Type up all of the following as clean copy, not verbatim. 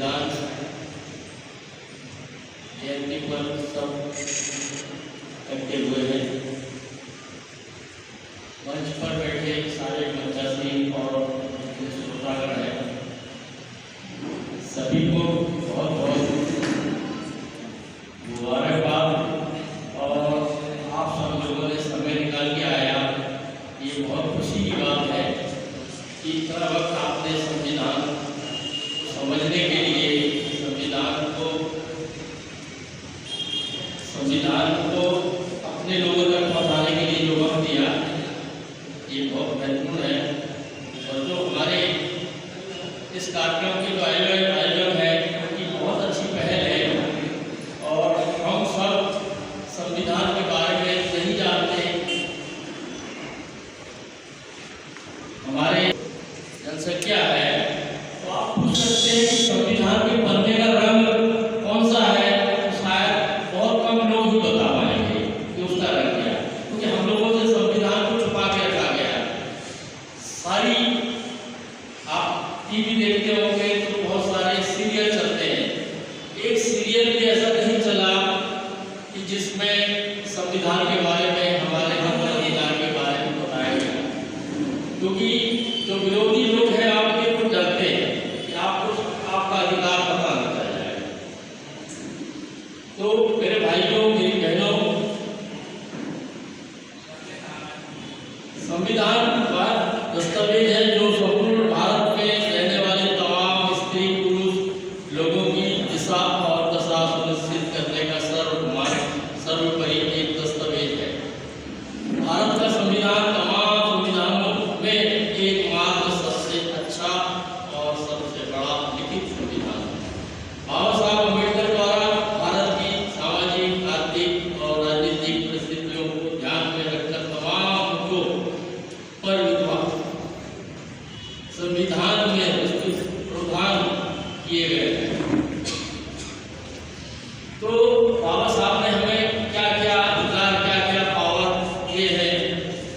संविधान जयंती पर सब इकट्ठे हुए हैं। मंच पर बैठे सारे मंचासी और श्रोतागण हैं, सभी को बहुत बहुत मुबारकबाद। और आप सब लोगों ने समय निकाल के आया, ये बहुत खुशी की बात है कि इतना वक्त आपने संविधान को समझने के लिए, संविधान को अपने लोगों तक पहुँचाने के लिए जो वक्त दिया, ये बहुत महत्वपूर्ण है। और जो हमारे इस कार्यक्रम की जो आयोजन है उनकी बहुत अच्छी पहल है। और हम सब संविधान के बारे में नहीं जानते, हमारे जनसंख्या है, तो आप पूछ सकते हैं कि संविधान के बनने का रंग कौन सा है। तो शायद बहुत कम लोग ही बता पाएंगे कि उसका रंग क्या है, क्योंकि हम लोगों से संविधान को छुपा के रखा गया है। सारी आप टीवी देखते होंगे तो बहुत सारे सीरियल चलते हैं। एक सीरियल भी ऐसा नहीं चला कि जिसमें संविधान के बारे में, हमारे हक अधिकार के बारे में बताया गया, क्योंकि जो विरोधी लोग हैं आपके को डरते हैं कि आपको आपका अधिकार पता न चल जाए। तो मेरे भाइयों, मेरी बहनों, संविधान का दस्तावेज है जो संपूर्ण भारत में रहने वाले तमाम स्त्री पुरुष लोगों की दिशा और दशा सुनिश्चित करने का सर्वोपरि एक दस्तावेज है। भारत का संविधान तमाम संविधानों में एकमात्र सबसे अच्छा और सबसे बड़ा लिखित संविधान है। बाबा साहब अम्बेडकर द्वारा भारत की सामाजिक, आर्थिक और राजनीतिक परिस्थितियों को ध्यान में रखकर तमाम मुद्दों पर संविधान में विस्तृत प्रावधान किए गए हैं। तो बाबा साहब ने हमें क्या क्या अधिकार, क्या क्या पावर दिए हैं।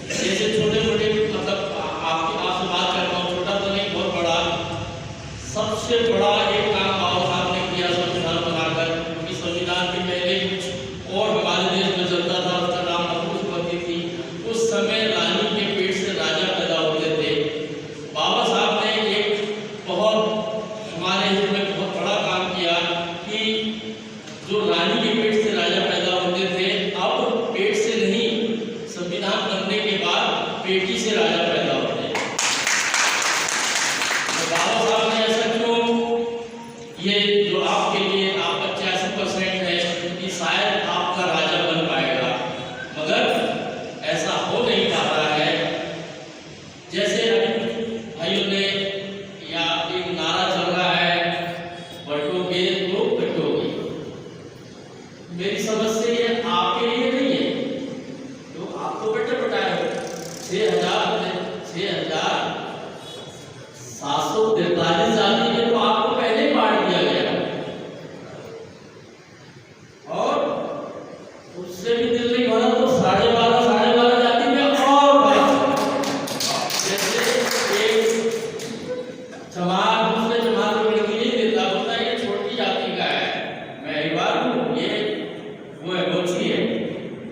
जैसे छोटे मोटे, मतलब आपसे बात करता हूँ, छोटा तो नहीं, बहुत बड़ा, सबसे बड़ा एक काम बाबा साहब ने किया संविधान बनाकर। क्योंकि संविधान के पहले कुछ और हमारे देश में चलता था, उसका नाम अनुसूची थी। उस समय रानी के पेट से राजा पैदा होते थे। बाबा साहब ने एक बहुत हमारे हित में बहुत बड़ा काम किया कि जो रानी के पेट से राजा पैदा होते थे, अब पेट से नहीं, संविधान बनने के बाद पेटी से राजा पैदा होते हैं। तो बाबा साहब ने ऐसा क्यों, ये जो आपके लिए आपका 86% है कि शायद आपका राजा बन पाएगा, मगर ऐसा हो नहीं पाता है। जैसे अभी भाइयों ने या एक नारा चल रहा है, बटोगे तो बटोगे। मेरी समझ से ये आपके लिए नहीं है, तो आप तो बटे बटाए हो। 6,743 जाति में तो आपको पहले ही बांट दिया गया, और उससे भी दिल नहीं भरा तो 12.5 जाति में और बांट। जैसे एक जमात दूसरे जमात को लड़की नहीं देता, बोलता है ये छोटी जाति का है, मैं एक बार हूँ, ये वो है, बोची है।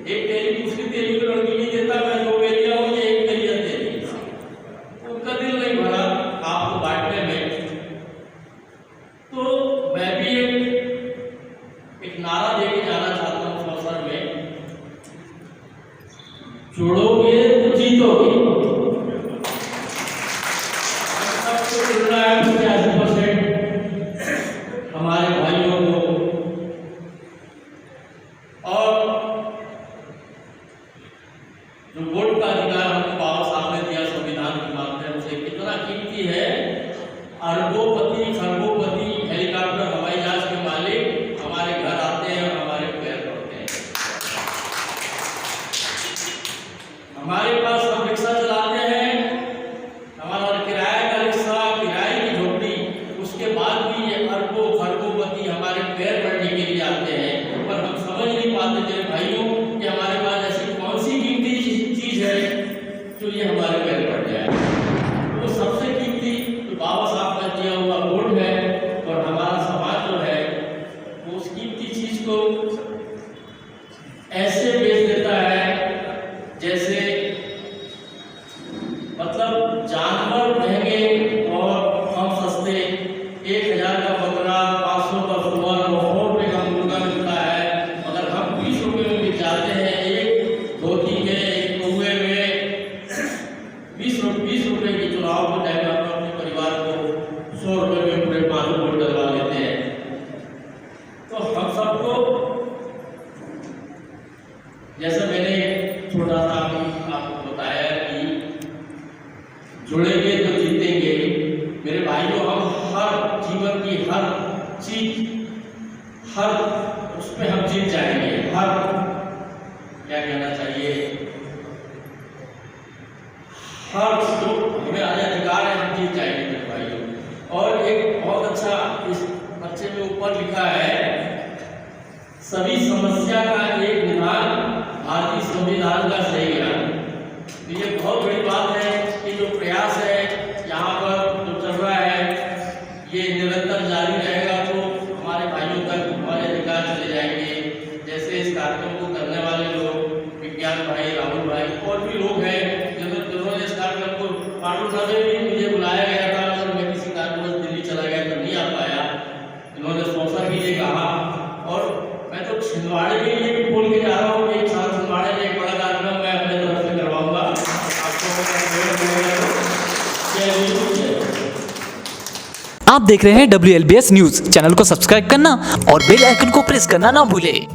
एक तेरी दूसरी तेरी को लड़की नहीं देता, मैं दो बेलिया हूँ, ये एक बेलिया तेरी। उनका दिल नहीं भरा आपको बांटने में। तो मैं भी एक नारा देके जाना चाहता हूँ इस अवसर में, जोड़ोगे तो जीतोगे। सबको जुड़ना है 85% हमारे भाइयों को। और जो वोट का अधिकार हमको बाबा साहब ने दिया संविधान के माध्यम से, कितना कीमती है। अरबोपति खरबोपति हेलीकॉप्टर हवाई जहाज के मालिक हमारे घर आते हैं और हमारे पैर पड़ते हैं। हमारे पास हम रिक्शा चलाते हैं, हमारा किराए का रिक्शा, किराए की झोपड़ी, उसके बाद भी ये अरबों खरबोपति हमारे पैर पड़ने के लिए आते हैं। पर हम समझ नहीं पाते मेरे भाइयों कि हमारे पास ऐसी कौन सी कीमती चीज है जो ये हमारे पैर पड़ जाए। तो सबसे कीमती तो बाबा साहब का दिया हुआ वोट है, और हमारा मतलब जानवर महंगे और हम सस्ते। 1000 का बकरा, 500 का सुअर, 100 रुपये का मुर्गा मिलता है, मगर हम 20 रुपये में बिक जाते हैं। एक धोती में, एक कौवे में 20 रुपये की चुनाव के टाइम में अपने परिवार को 100 रुपये में पूरे 5 वोट डलवा लेते हैं। तो हम सबको, जैसे मैंने छोटा सा आपको बताया कि जुड़ेंगे तो जीतेंगे। मेरे भाइयों, हम हर जीवन की हर चीज, हर उसमें हम जीत जाएंगे। हर, क्या कहना चाहिए, हर जो हमें अधिकार है हम जीत जाएंगे मेरे भाइयों। और एक बहुत अच्छा इस बच्चे में ऊपर लिखा है, सभी समस्या का एक निदान भारतीय संविधान का सही ज्ञान। तो ये बहुत बड़ी बात है कि जो प्रयास है यहाँ पर जो चल रहा है ये निरंतर जारी रहेगा, तो हमारे भाइयों तक हमारे अधिकार चले जाएंगे। जैसे इस कार्यक्रम को करने वाले लोग, विज्ञान भाई, राहुल भाई और भी लोग हैं जिन्होंने इस कार्यक्रम को, पाटुना में भी मुझे बुलाया गया था, और मैं किसी कारणवश दिल्ली चला गया तो नहीं आ पाया। इन्होंने स्पॉन्सर के लिए कहा, और मैं तो छिंदवाड़े के लिए भी बोल के जा रहा हूँ कि एक साल छिंदवाड़े में एक बड़ा कार्यक्रम मैं अपने तरफ से करवाऊंगा। आप देख रहे हैं WLBS न्यूज। चैनल को सब्सक्राइब करना और बेल आइकन को प्रेस करना ना भूलें।